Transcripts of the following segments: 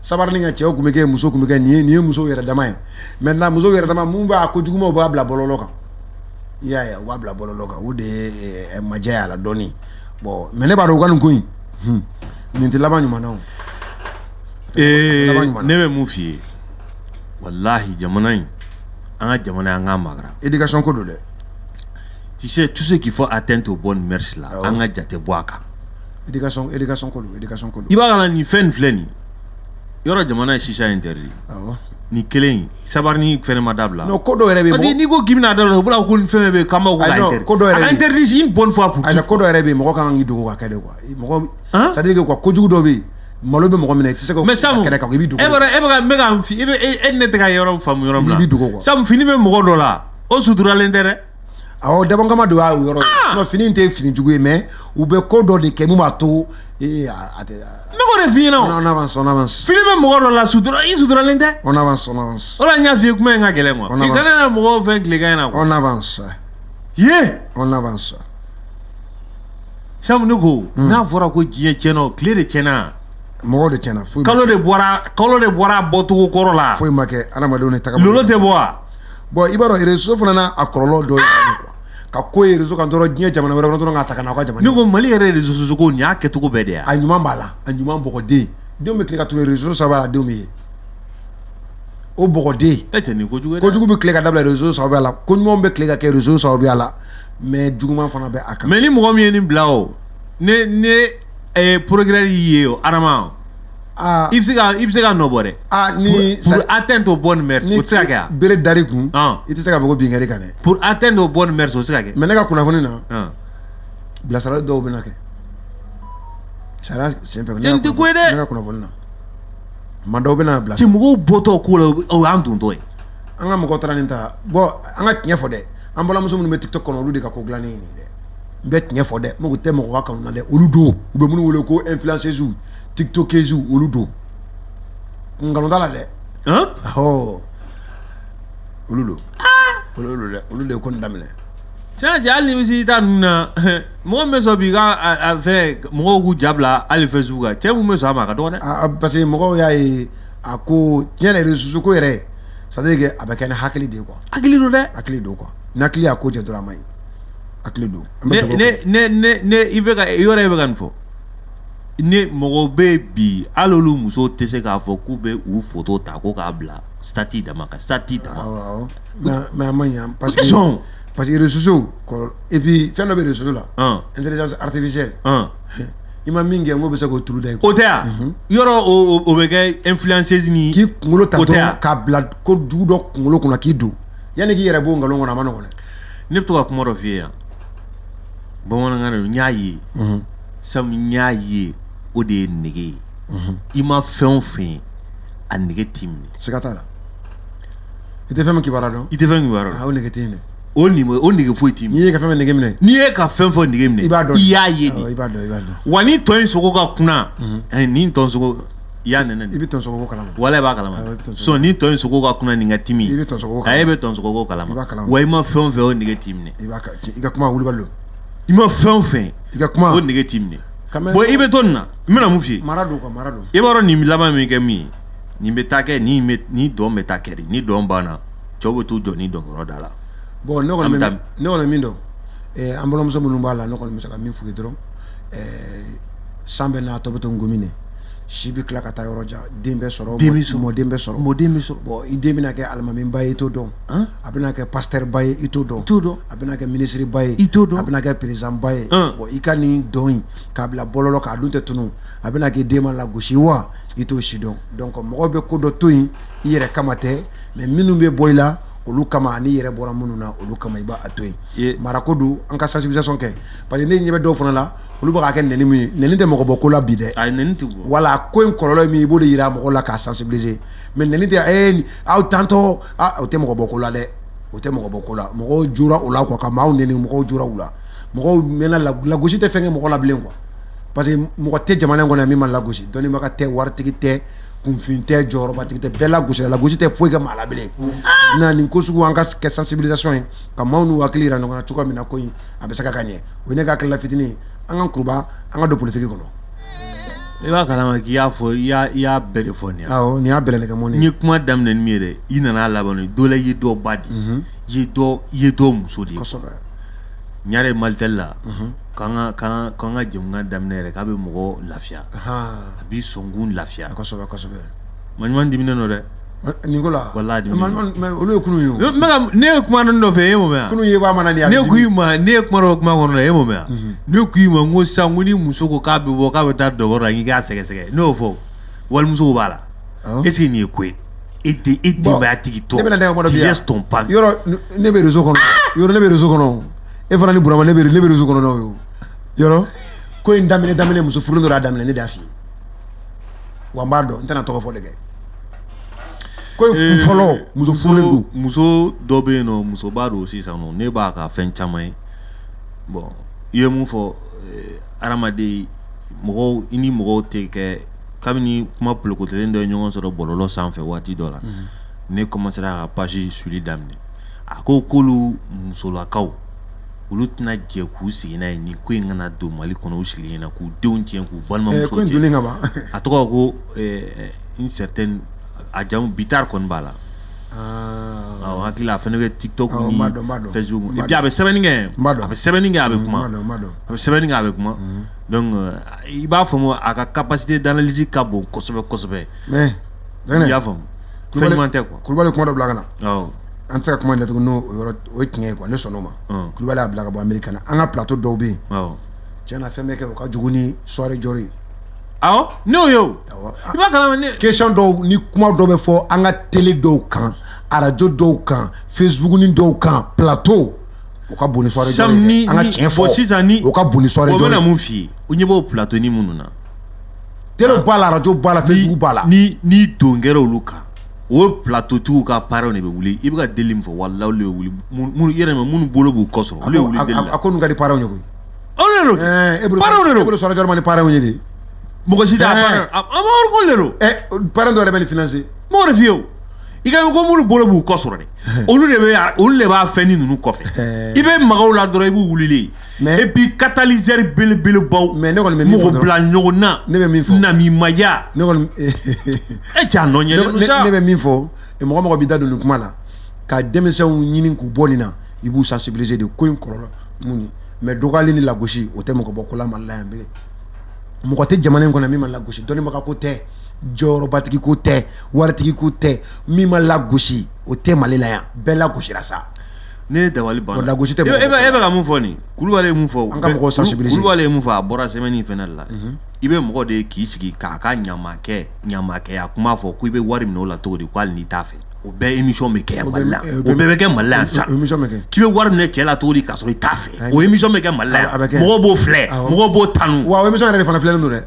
sabarni nga cɛw kun bɛ kɛ muso kun bɛ kɛ nin ye muso yɛrɛ dama ye maintenant muso yɛrɛ dama mun b'a ko jugumaw b'a bila bɔlɔlɔ kan i y'a ye u b'a bila bɔlɔlɔ kan o de ye majɛ la dɔɔni bon mais ne b'a dɔn u ka nin ko in nin tɛ laban ɲuman na o ne bɛ mun f'i ye wallahi jamana in an ka jamana an ka magara éducation ko don dɛ tu sais tout ce qu'il faut atteindre aux bonnes mœurs là an ka jate bɔ a kan éducation ko don éducation ko don i b'a kana nin fɛn filɛ nin yɔrɔ jamana ye shisha interdit ni kelen sabarni fɛnɛ ma dabila non ko dɔ yɛrɛ bɛ parce que n'i ko k'i bɛna dabila u b'a ko ni fɛn bɛ k'an b'a ko ka interdit ko dɔ yɛrɛ interdit une bonne fois pour tout ko dɔ yɛrɛ bɛ mɔgɔ kan k'i dogo ka kɛ de quoi mɔgɔ c'est à dire que quoi kojugu dɔ bɛ yen malo bɛ mɔgɔ minɛ i tɛ se ka kɛlɛ kan i bɛ dogo e bɛ ka e ne tɛ ka yɔrɔ faamu yɔrɔ min na i bɛ dogo quoi sabu fini bɛ mɔgɔ dɔ la o suturalen tɛ dɛ awɔ dabɔn kama de y'a yɔrɔ ye non fini tɛ fini jugu ye mais u bɛ ko dɔ de kɛ mun b'a to a tɛ ne ko de f'i ɲɛna o on avance fini bɛ mɔgɔ dɔ la i suturalen tɛ on avance o la n y'a f'i ye kuma in ka gɛlɛn quoi i kana mɔgɔw fɛn tilekan in na quoi on avance on avance sabu ne ko n'a fɔra ko diɲɛ tiɲɛna tile de tiɲɛna mɔgɔw de tiɲɛna foyi kalo de bɔra bɔcogo kɔrɔ la foyi ma kɛ adamadenw ni tagabolo lolo tɛ bɔ wa bon i b'a dɔn réseau fana n'a kɔlɔlɔ dɔ ye ka ko ye réseau kan dɔrɔn diɲɛ jamana wɛrɛ kɔnɔ dɔrɔn k'a ta ka na aw ka jamana ne ko Mali yɛrɛ réseau sosiaux ko nin y'a kɛcogo bɛɛ de ye a ɲuman b'a la a ɲuman bɔgɔden denw bɛ tile ka turu réseau sababu la denw bɛ ye o bɔgɔden e tɛ nin kojugu ye kojugu bɛ tile ka dabila réseau sababu la ko ɲumanw bɛ tile ka kɛ réseau sababu la mais juguman fana bɛ a kan mais ni mɔgɔ min ye nin bila o ne progrès y'i ye o Adama i bɛ se ka nɔ bɔ dɛ ni pour atteindre aux bonnes mœurs o tɛ se ka kɛ bere dari kun i tɛ se ka fɔ ko binkɛli kan dɛ pour atteindre aux bonnes mœurs o tɛ se ka kɛ mais ne ka kunnafoni na bilasirali dɔw bɛ na kɛ sariya sen fɛ ne tɛ ko ye dɛ ne ka kunnafoni na ma dɔw bɛ na bila ci mɔgɔw bɔtɔ ko la o y'an dontɔ ye an ka mɔgɔw taara nin ta bon an ka tiɲɛ fɔ dɛ an balimamuso minnu bɛ TikTok kɔnɔ olu de ka ko dilannen ye nin dɛ n bɛ tiɲɛ fɔ dɛ mɔgɔ tɛ mɔgɔ ka kanu na dɛ olu don u bɛ minnu wele ko influenceuses tiktokers olu don nkalon t'a la dɛ olu don olu de ye ko nin daminɛ tiɲɛ cɛ hali ni bɛ se i ta ninnu na mɔgɔ min bɛ sɔn b'i ka fɛn mɔgɔw k'u ja bila hali Facebook kan cɛ mun bɛ sɔn a ma a ka dɔgɔ dɛ parce que mɔgɔw y'a ye a ko tiɲɛ yɛrɛ réseau ko yɛrɛ c'est à dire que a bɛ kɛ ni hakili de ye quoi hakili don dɛ hakili don quoi ni hakili y'a ko jɛ dɔrɔn a ma ɲi hakili don ne i bɛ ka yɔrɔ e bɛ ka nin fɔ ne mɔgɔw bɛ bi hali olu musow tɛ se k'a fɔ k'u bɛ u photo ta ko k'a bila statut dama kan statut dama mais a ma ɲi parce que réseaux sociaux et puis fɛn dɔ bɛ réseau la intelligence artificielle i ma min kɛ n ko bɛ se k'o turu da ye o tɛ yan yɔrɔ o bɛ kɛ influenceuse ni k'i kunkolo ta dɔrɔn k'a bila ko jugu dɔ kunkolo kɔnɔ k'i don yanni k'i yɛrɛ b'o nkalon kɔnɔ a ma nɔgɔn dɛ ne bɛ to ka kuma dɔ f'i ye yan bamanankan na n y'a ye sabu n y'a ye o de ye nege ye i ma fɛn o fɛn ye a nege t'i minɛ siga t'a la i tɛ fɛn min kibaruya dɔn i tɛ fɛn kibaruya dɔn o nege t'i minɛ o nege foyi t'i minɛ n'i ye ka fɛn fɛn nege minɛ n'i ye ka fɛn fɛn nege minɛ i b'a dɔn i y'a ye de i b'a dɔn wa ni tɔ in sogo ka kunna ni tɔ sogo i y'a nɛnɛ i bɛ tɔn sogo ko kalama wala i b'a kalama so ni tɔ in sogo ka kunna nin ka timi i bɛ tɔn sogo ko kalama e bɛ tɔn sogo ko kalama wa i ma fɛn o fɛn o nege t'i minɛ i ka kuma wulibali don i ma fɛn o fɛn i ka kuma o nege t'i minɛ bon i bɛ to nin na n bɛna mun f'i ye mara don quoi mara don i b'a dɔn nin laban min kɛ min ye nin bɛ taa kɛ ni dɔn bɛ taa kɛ de ni dɔn banna cɛw bɛ t'u jɔ ni dɔnkɔrɔ da la bon ne kɔni bɛ min dɔn an balimamuso minnu b'a la ne kɔni bɛ se ka min f'u ye dɔrɔn san bɛ n'a tɔ bɛ to ngɔmi de si bɛ tila ka taa yɔrɔ jan den bɛ sɔrɔ mɔden bɛ sɔrɔ bon i den bɛna kɛ alimamiba ye i t'o dɔn a bɛna kɛ pasitɛriba ye i t'o dɔn a bɛna kɛ minisiriba ye i t'o dɔn a bɛna kɛ perezanba ye bon i ka nin dɔn in k'a bila bɔlɔlɔ k'a dun tɛ tunu a bɛna kɛ den ma lagosi wa i t'o si dɔn donc mɔgɔw bɛ ko dɔ to yen i yɛrɛ kama tɛ mais minnu bɛ bɔ i la olu kama ani yɛrɛ bɔra minnu na olu kama i b'a to yen marako don an ka sensibilisation kɛ parce que ne ɲɛ bɛ dɔw fana la olu bɛ k'a kɛ nɛni min ye nɛni tɛ mɔgɔ bɔ ko la bi dɛ wala ko in kɔlɔlɔ ye min i b'o de yira mɔgɔw la k'a sensibiliser mais nɛni tɛ aw tantɔ o tɛ mɔgɔ bɔ ko la dɛ o tɛ mɔgɔ bɔ ko la mɔgɔw jora o la quoi ka maaw nɛni mɔgɔw jora u la mɔgɔw mɛnna lagosi tɛ fɛn kɛ mɔgɔ la bilen quoi parce que mɔgɔ tɛ jamana in kɔnɔ yan min ma lagosi dɔnnibaga tɛ waritigi tɛ kunfin tɛ jɔyɔrɔbatigi tɛ bɛɛ lagosira lagosi tɛ foyi kɛ maa la bilen na nin ko sugu an ka kɛ sensibilisation ye ka maaw n'u hakili yira ɲɔgɔn na cogoya min na ko in a bɛ se ka ɲɛ o ye ne ka hakilila fitinin an ka kuruba an ka don politiki kɔnɔ I b'a kalama k'i y'a fɔ i y'a bɛɛ de fɔ nin ye. Awɔ nin y'a bɛɛ de kɛ mun ye. N ye kuma daminɛ ni min ye dɛ i nana laban dɔ la i ye dɔ ba di. I ye dɔ muso de ye. Kosɛbɛ. N y'a ye Malitel la. K'an ka jɛmukan daminɛ yɛrɛ k'a bɛ mɔgɔ lafiya. A b'i sɔnkun lafiya. Kosɛbɛ kosɛbɛ. Maɲuman diminen don dɛ. Nin ko la. Walahi diminen. Mais olu ye kunun ye o. Ne ye kuma dɔ fɛ e m'o mɛn. Kunun ye waa mana ni. Ne ko i ma ne ye kuma dɔ kuma kɔnɔ e m'o mɛn. Ne ko i ma n ko sisan ko ni muso ko k'a bɛ bɔ k'a bɛ taa dɔgɔtɔrɔ la n k'a sɛgɛsɛgɛ ne y'o fɔ walimuso b'a la. Est ce que nin ye ko ye. E denbaya tigi tɔ. Ne bɛna da kɔnɔ bi yan. Yes ton pas. Yɔrɔ ne bɛ réseau kɔnɔ. Yɔrɔ ne bɛ réseau kɔnɔ. E fana ni Burama ne bɛ réseau kɔnɔ n'o ye. Yɔrɔ ko in daminɛ muso furulen dɔ y'a daminɛ ne d'a f'i ye. Wa n b'a dɔn n tɛna tɔgɔ fɔ de kɛ. Ko in kun fɔlɔ muso furulen don. Muso dɔ bɛ yen nɔ musoba don sisan nɔ ne b'a ka fɛn caman ye. Bon i ye mun fɔ adamaden mɔgɔw i ni mɔgɔw tɛ kɛ kabini kuma polokotelen dɔ ye ɲɔgɔn sɔrɔ bɔlɔlɔ sanfɛ waati dɔ la ne commencera ka page suivre daminɛ a ko k'olu musolakaw olu tɛna jɛ k'u sigi n'a ye nin ko in kana don Mali kɔnɔ u sigilen ɲɛna k'u denw tiɲɛ k'u balimamuso ko in donnen ka ban. A tɔgɔ ko une certaine a jamu Bitar kɔni b'a la. Awɔ hakili la a fɛnɛ bɛ TikTok ni Facebook et puis a bɛ sɛbɛnni kɛ a bɛ sɛbɛnni kɛ a bɛ kuma a bɛ sɛbɛnni kɛ a bɛ kuma donc i b'a faamu a ka capacité d'analyse ka bon kosɛbɛ kosɛbɛ. Mais i y'a faamu fɛn ɲuman tɛ quoi. Kulubali kuma dɔ bila ka na. Awɔ. An tɛ se ka kuma nin datugu n'o o ye tiɲɛ ye quoi ne sɔnn'o ma. Kulubali y'a bila ka bɔ Amérique na an ka plateau dɔw bɛ yen. Awɔ. Tiɲɛna fɛn bɛ kɛ o ka jugu ni soirée jɔli ye. Awɔ ne y'o ye o. I b'a kalama ne. Question dɔw ni kuma dɔw bɛ fɔ an ka télé dɔw kan radio dɔw kan Facebook ni dɔw kan plateau o ka bon ni soirée jɔli ye. An ka tiɲɛ fɔ sisan ni o ka bon ni soirée jɔli ye. O bɛna mun f'i ye o ɲɛ b'o plateau ni minnu na. Télé b'a la radio b'a la Facebook b'a la. Ni don kɛra olu kan o plateau tigiw ka parents de bɛ wuli i bɛ ka deli min fɔ walahi olu de bɛ wuli minnu yɛrɛ ma minnu bolo b'u kɔ sɔrɔ olu de wuli deli la. A ko ninnu ka di parents ye koyi. Olu de don. Parents de don. E bolo soirée jɔli ma ni parents ye de. Mɔgɔ si t'a parents a ma wari ko de don. Parents dɔ yɛrɛ bɛ nin financer. M'o de f'i ye o. I ka ko minnu bolo b'u kɔ sɔrɔ dɛ olu de b'a fɛn ni ninnu kɔfɛ i bɛ magaw la dɔrɔn i b'u wulilen et puis catalyseur belebelebaw mɔgɔ bila ɲɔgɔn na ne bɛ min fɔ namimaya ne kɔni cɛ a nɔ ɲɛlen don sa ne bɛ min fɔ mɔgɔ b'i da don nin kuma la ka denmisɛnw ɲini k'u bɔ nin na i b'u sensibiliser de ko in kɔlɔlɔ mun ye mais dɔgɔyali ni lagosi o tɛ mɔgɔ bɔ ko la Mali la yan bilen mɔgɔ tɛ jamana in kɔnɔ min ma lagosi dɔnnibaga ko tɛ jɔyɔrɔbatigi ko tɛ waritigi ko tɛ min ma lagosi o tɛ Mali la yan bɛɛ lagosira sa. Ne ye dabali banna lagosi tɛ e bɛ ka mun fɔ nin Kulubali ye mun fɔ an ka mɔgɔw sensibiliser Kulubali ye mun fɔ a bɔra semaine fɛnɛ de la i bɛ mɔgɔ de ye k'i sigi k'a ka ɲamakɛya kuma fɔ ko i bɛ wari minɛ o la cogo di ko hali n'i t'a fɛ o bɛɛ émission bɛ kɛ yan Mali la o bɛɛ bɛ kɛ Mali la yan sisan k'i bɛ wari minɛ cɛ la cogo di k'a sɔrɔ i t'a fɛ o émission bɛ kɛ Mali la yan mɔgɔw b'o filɛ mɔgɔw b'o tanu. wa o émission yɛrɛ de fana filɛlen don dɛ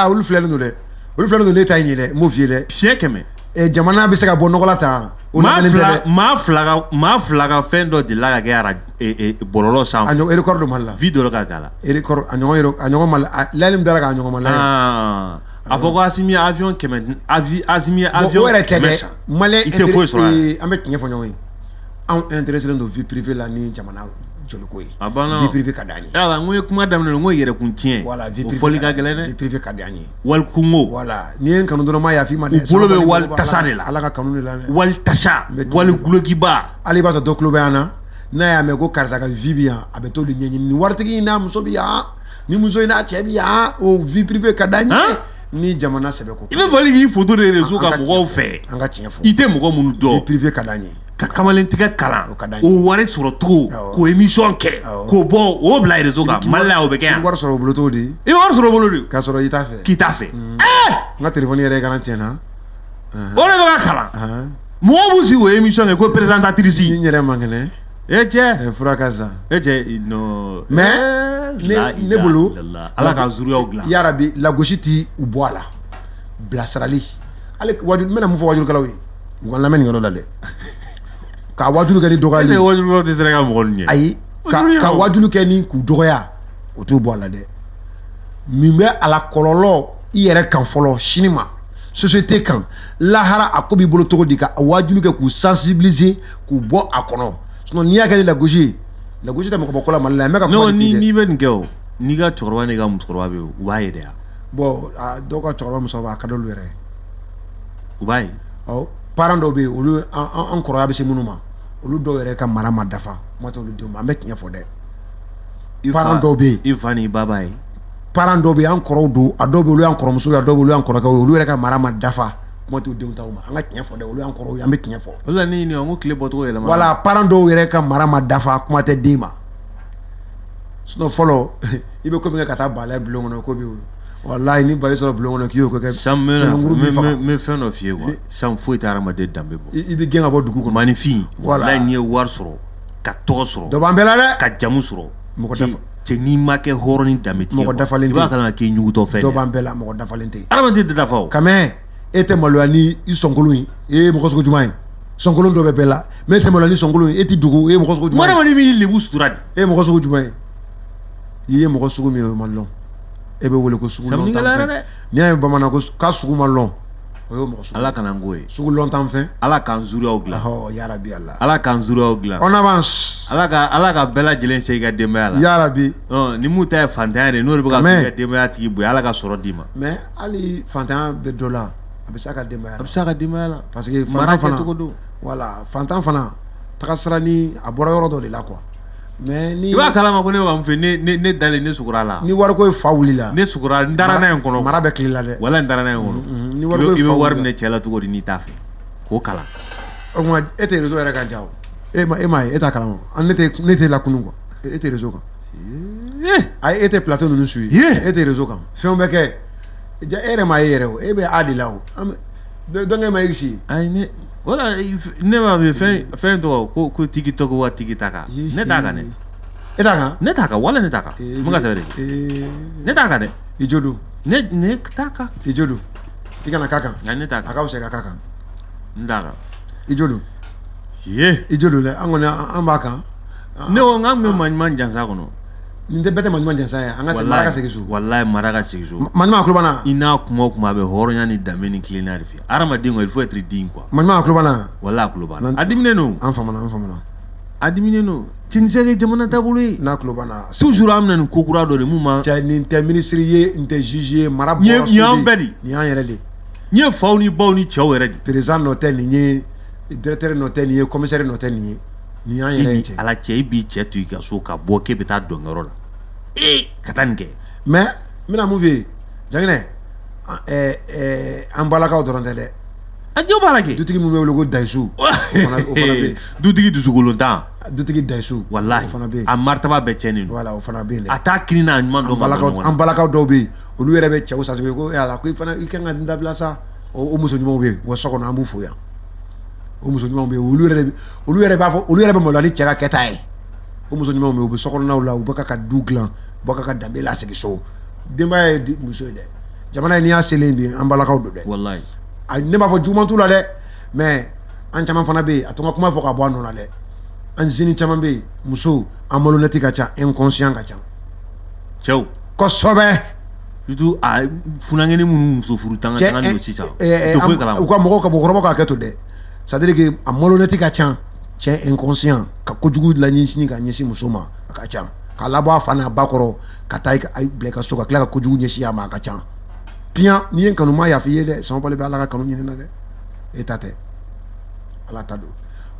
olu filɛlen don dɛ olu filɛlen don ne ta ɲɛ dɛ n m'o f'i ye dɛ. Siɲɛ 100. Jamana bɛ se ka bɔ nɔgɔ la tan. maa fila ka fɛn dɔ delila ka kɛ bɔlɔlɔ sanfɛ. A ɲɔgɔn record dɔ Mali la. Vi dɔ ka k'a la. Record a ɲɔgɔn Mali layɛli min dara k'a ɲɔgɔn Mali la. A fɔ ko Asimi ye avion 100 san. Maliyɛn i tɛ foyi sɔrɔ an bɛ tiɲɛ fɔ ɲɔgɔn ye anw intéressé don vie privée la ni jamana jɔliko ye. A banna vie privée ka d'an ye. Yala n ko ye kuma daminɛ n ko yɛrɛkun tiɲɛ. Voilà vie privée o fɔli ka gɛlɛn dɛ. vie privée ka d'an ye. Wali kungo. Voilà n'i ye n kanu dɔrɔn n m'a yafa i ma dɛ. U bolo bɛ wali tasa de la. Ala ka kanu de la dɛ. Wali tasa wali gulokiba. Hali i b'a sɔrɔ dɔ tulo bɛ yan na n'a y'a mɛn ko karisa ka vie bɛ yan a bɛ t'o de ɲɛɲini ni waritigi in n'a muso bɛ yan ni muso in n'a cɛ bɛ yan o vie privée ka d'an ye. Ni jamana sɛbɛ ko. I bɛ bali k'i photo de réseau kan mɔgɔw fɛ. An ka tiɲɛ fɔ. I tɛ mɔgɔ minnu dɔn. Vie privée ka d'an ye. Ka kamalentigɛ kalan o wari sɔrɔ cogo k'o émission kɛ k'o bɔ o bila réseau kan Mali la o bɛ kɛ yan. I bɛ wari sɔrɔ o bolo cogo di. I bɛ wari sɔrɔ o bolo de. K'a sɔrɔ i t'a fɛ. K'i t'a fɛ. N ka téléphone yɛrɛ kana tiɲɛna. O de bɛ ka kalan. Mɔgɔw b'u sigi o émission kɛ ko présentatrice. N yɛrɛ man kɛnɛ. E cɛ. Fura ka sa. E cɛ non. Mais ne bolo. Ala ka zuruyaw dilan. Yarabi lagosi ti u bɔ a la. Bilasirali. Ale wajulu n bɛna mun fɔ wajulukɛlaw ye. U ka lamɛn nin yɔrɔ la dɛ. Ka wajulu kɛ ni dɔgɔyali. Wajulu tɛ se ka mɔgɔ ninnu ye. Ayi ka wajulu kɛ ni k'u dɔgɔya o t'u bɔ a la dɛ. Min bɛ a la kɔlɔlɔ i yɛrɛ kan fɔlɔ sini ma société kan lahara a ko b'i bolo cogo di ka wajulu kɛ k'u sensibiliser k'u bɔ a kɔnɔ sinon n'i y'a kɛ ni lagosi ye lagosi tɛ mɔgɔ bɔ ko la Mali la n bɛ ka kuma de f'i ye. N'i bɛ nin kɛ o n'i ka cɛkɔrɔba n'i ka musokɔrɔba bɛ yen u b'a ye de bon dɔw ka cɛkɔrɔba muso b'a ka d'olu yɛrɛ ye u b'a ye parents dɔw bɛ yen olu an kɔrɔya bɛ se minnu ma olu dɔw yɛrɛ ka mara ma dafa kuma tɛ olu denw ma an bɛ tiɲɛ fɔ dɛ parents dɔw bɛ yen i fa ni ba b'a ye parents dɔw bɛ yen an kɔrɔw don a dɔw bɛ olu y'an kɔrɔmuso ye a dɔw bɛ olu y'an kɔrɔkɛw ye olu yɛrɛ ka mara ma dafa kuma t'u denw taw ma an ka tiɲɛ fɔ dɛ olu y'an kɔrɔw ye an bɛ tiɲɛ fɔ o la ne ɲininka n ko tile bɔcogo yɛlɛma voilà parents dɔw yɛrɛ ka mara ma dafa kuma tɛ den ma sinon fɔlɔ i bɛ ko min kɛ ka taa bala ye bulon kɔnɔ ko bɛ walayi ni ba y'i sɔrɔ bulon kɔnɔ k'i y'o kɛ san me fɛn dɔ f'i ye quoi san foyi tɛ hadamaden danbe bɔ i bɛ gɛn ka bɔ dugu kɔnɔ maninfin walayi n'i ye wari sɔrɔ ka tɔgɔ sɔrɔ dɔ b'an bɛɛ la dɛ ka jamu sɔrɔ cɛ n'i ma kɛ hɔrɔn ni danbetigi mɔgɔ dafalen tɛ i b'a kalama k'i ɲugutɔ fɛn dɔ b'an bɛɛ la mɔgɔ dafalen tɛ hadamaden tɛ dafa o kamɛ e tɛ maloya ni i sɔnkolon ye e ye mɔgɔ sugu jumɛn ye sɔnkolon dɔ bɛ bɛɛ la mais e tɛ maloya ni sɔnkolon ye e tɛ dogo e ye mɔgɔ sugu jumɛn ye hadamaden b'i lebu sutura de e ye mɔgɔ sugu jumɛn ye i ye mɔgɔ sugu min ye o man lɔn e bɛ wele ko sugu lɔn tan fɛn n'i y'a ye bamanan ko k'a sugu ma lɔn o y'o mɔgɔ sugu ala kana n k'o ye sugu lɔn tan fɛn ala k'an zuriyaw dilan yarabi ala ala k'an zuriyaw dilan on avance ala ka bɛɛ lajɛlen se i ka denbaya la yarabi ni mun ta ye fantanya de n'o de bɛ ka k'i ka denbaya tigi bonya ala ka sɔrɔ d'i ma mais hali fantanya bɛ dɔ la a bɛ se a ka denbaya la a bɛ se a ka denbaya la parce que mara fantan kɛcogo don voilà fantan fana tagasira ni a bɔra yɔrɔ dɔ de la quoi mais ni i b'a kalama ko ne b'a mun fɛ ne dalen ne sugura la ni wariko ye fa wulila ne sugura n dara n'a ye n kɔnɔ mara bɛ tile la dɛ wala n dara n'a ye n kɔnɔ ni wariko i ye fa bɛ wari wulila minɛ cɛ la cogo di n'i t'a fɛ k'o kalan o tuma e tɛ réseau yɛrɛ ka ja o e m'a ye e t'a kalama ne tɛ lakunun quoi e tɛ réseau kan ayi e tɛ plateau ninnu suit e tɛ réseau kan fɛnw bɛ kɛ e yɛrɛ m'a ye yɛrɛ o e bɛ a de la o donc e ma e si ayi ne wala ne b'a fɛ fɛn tɔgɔ ko tigi tɔgɔ wa tigi ta kan ne t'a kan dɛ e t'a kan ne t'a kan wala ne t'a kan n bɛ ka sɛbɛn de ne t'a kan dɛ i jo don ne t'a kan i jo don i kana k'a kan ne t'a kan a ka fisa ka k'a kan n t'a kan i jo don ye i jo don dɛ an kɔni an b'a kan ne ko n k'an bɛ maɲuman jansa kɔnɔ nin tɛ bɛɛ tɛ maɲuman jansa ye an ka mara ka segin so walayi mara ka segin so maɲuman kulo banna i n'a kuma o kuma a bɛ hɔrɔnya ni danbe ni tilennenya de fɛ hadamaden ko il faut être digne quoi maɲuman kulo banna walayi a kulo banna a diminen don an famana a diminen don tinisɛ kɛ jamana taabolo ye n'a kulo banna toujours an bɛna nin ko kura dɔ de mun ma cɛ nin tɛ ministre ye nin tɛ juge ye mara bɔra nin y'an bɛɛ de nin y'an yɛrɛ de nin ye faw ni baw ni cɛw yɛrɛ de président nɔ tɛ nin ye directeur nɔ tɛ nin ye commissaire nɔ tɛ nin ye nin y'an yɛrɛ ye cɛ ala cɛ i b'i cɛ to i ka so ka bɔ k'e bɛ taa dɔnkɛyɔrɔ la ka taa nin kɛ mais n bɛna mun f'i ye Janginɛ an balakaw dɔrɔn tɛ dɛ a jɛw b'a la kɛ dutigi mun bɛ wele ko Dayisu o fana bɛ yen dutigi dusukolontan dutigi Dayisu walahi o fana bɛ yen a martaba bɛɛ cɛnnen don voilà o fana bɛ yen dɛ a t'a kiiri n'a ɲuman dɔn an balakaw dɔw bɛ yen olu yɛrɛ bɛ cɛw sasebe ko ala ko i fana i kan ka nin dabila sa o muso ɲumanw bɛ yen wa so kɔnɔ an b'u fo yan o muso ɲumanw bɛ yen olu yɛrɛ b'a fɔ olu yɛrɛ bɛ maloya ni cɛ ka kɛta ye o muso ɲumanw bɛ yen u bɛ so kɔnɔnaw la u bɛ ka du dilan u bɛ ka danbe lasegin so denbaya ye muso ye dɛ jamana in n'i y'a selen bi an balakaw don dɛ walayi ne b'a fɔ juguman t'u la dɛ mais an caman fana bɛ yen a to n ka kuma fɔ ka bɔ a nɔ la dɛ an jeunes caman bɛ yen muso an malhonnête ka ca inconscient ka ca cɛw kosɛbɛ surtout a funangɛni minnu muso furu tanga don sisan u tɛ foyi kalama u ka mɔgɔw ka mɔgɔkɔrɔbaw k'a kɛ to dɛ c'est à dire que a malhonnête ka ca cɛ inconscient ka kojugu la ɲɛsin ka ɲɛsin muso ma a ka ca k'a labɔ a fa n'a ba kɔrɔ ka taa bila i ka so ka tila ka kojugu ɲɛsin a ma a ka ca piyan n'i ye kanuma yafa i ye dɛ sama bali bɛ ala ka kanu ɲini na dɛ e ta tɛ ala ta don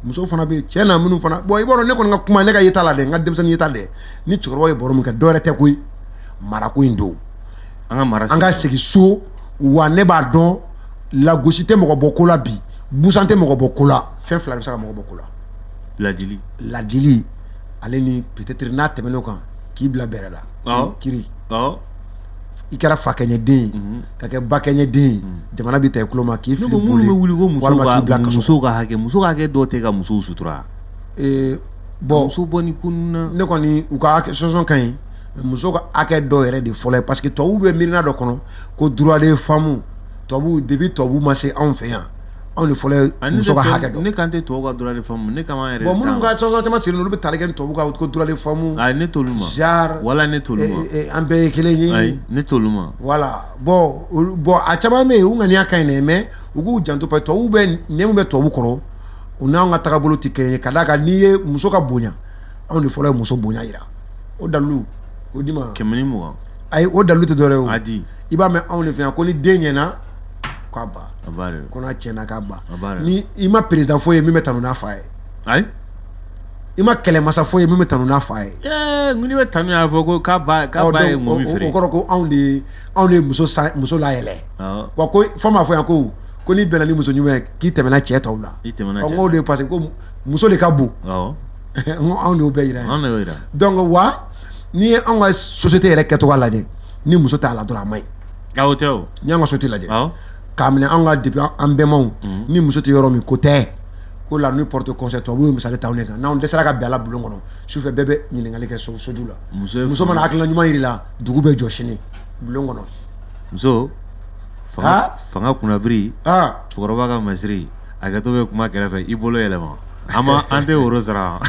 musow fana bɛ yen cɛ na minnu fana bon i b'a dɔn ne kɔni ka kuma ne ka yeta la dɛ n ka denmisɛnnin yeta dɛ ni cɛkɔrɔba ye baro min kɛ dɔwɛrɛ tɛ koyi marako in don an ka segin so wa ne b'a dɔn lagosi tɛ mɔgɔ bɔ ko la bi busan tɛ mɔgɔ bɔ ko la fɛn fila de bɛ se ka mɔgɔ bɔ ko la ladili ale ni peut-être n'a tɛmɛn'o kan k'i bila bɛrɛ la kiri i kɛra fakɛɲɛ den ye ka kɛ bakɛɲɛ den ye jamana bɛ ta i tulo ma k'i fili boli walima k'i bila kaso muso ka hakɛ dɔw tɛ ka musow sutura bon muso bɔ ni kunun na ne kɔni u ka hakɛ sɔsɔ ka ɲi muso ka hakɛ dɔw yɛrɛ de fɔlɔ ye parce que tubabuw bɛ miirina dɔ kɔnɔ ko droit des femmes tubabuw depuis tubabuw ma se anw fɛ yan anw de fɔlɔ ye muso ka hakɛ dɔn ne kan tɛ tubabu ka droit des femmes ne kama yɛrɛ bon minnu ka sɔsɔ caman sigilen olu bɛ tali kɛ ni tubabuw ka ko droit des femmes ayi ne t'olu ma genre wala ne t'olu ma an bɛɛ ye kelen ye ayi ne t'olu ma voilà bon a caman bɛ yen u ŋaniya ka ɲi dɛ mais u k'u janto parce que tubabuw bɛ nɛn min bɛ tubabu kɔrɔ u n'anw ka taabolo tɛ kelen ye ka d'a kan n'i ye muso ka bonya anw de fɔlɔ ye muso bonya yira o dalilu o di ma 120 ayi o dalilu tɛ dɔwɛrɛ ye o a di i b'a mɛn anw de fɛ yan ko ni den ɲɛna k'a ba a b'a de ko n'a tiɲɛna k'a ba a b'a de ni i ma président foyi ye min bɛ tanu n'a fa ye ayi i ma kɛlɛmasa foyi ye min bɛ tanu n'a fa ye n ni bɛ tanu y'a fɔ ko k'a ba ye ŋɔmi feere o kɔrɔ ko anw de ye muso layɛlɛ wa ko fɔ m'a fɔ yan ko n'i bɛnna ni muso ɲuman ye k'i tɛmɛna cɛ tɔw la i tɛmɛna cɛ n ko de parce que ko muso de ka bon n ko anw de y'o bɛɛ yira anw de y'o yira donc wa n'i ye anw ka société yɛrɛ kɛcogo lajɛ ni muso t'a la dɔrɔn a man ɲi o tɛ o n'i y'an ka société lajɛ k'a minɛ an ka depuis an bɛnbaw ni muso tɛ yɔrɔ min ko tɛ ko la nuit porte conseil tubabuw ye misali ta ne kan n'anw dɛsɛra ka bɛn a la bulon kɔnɔ sufɛ bɛɛ bɛ ɲininkali kɛ soju la muso mana hakilina ɲuman yir'i la dugu bɛ jɔ sini bulon kɔnɔ muso fanga kunnabiri cɛkɔrɔba ka masiri a kɛtɔ bɛ kuma kɛrɛfɛ i bolo yɛlɛma an tɛ woro sara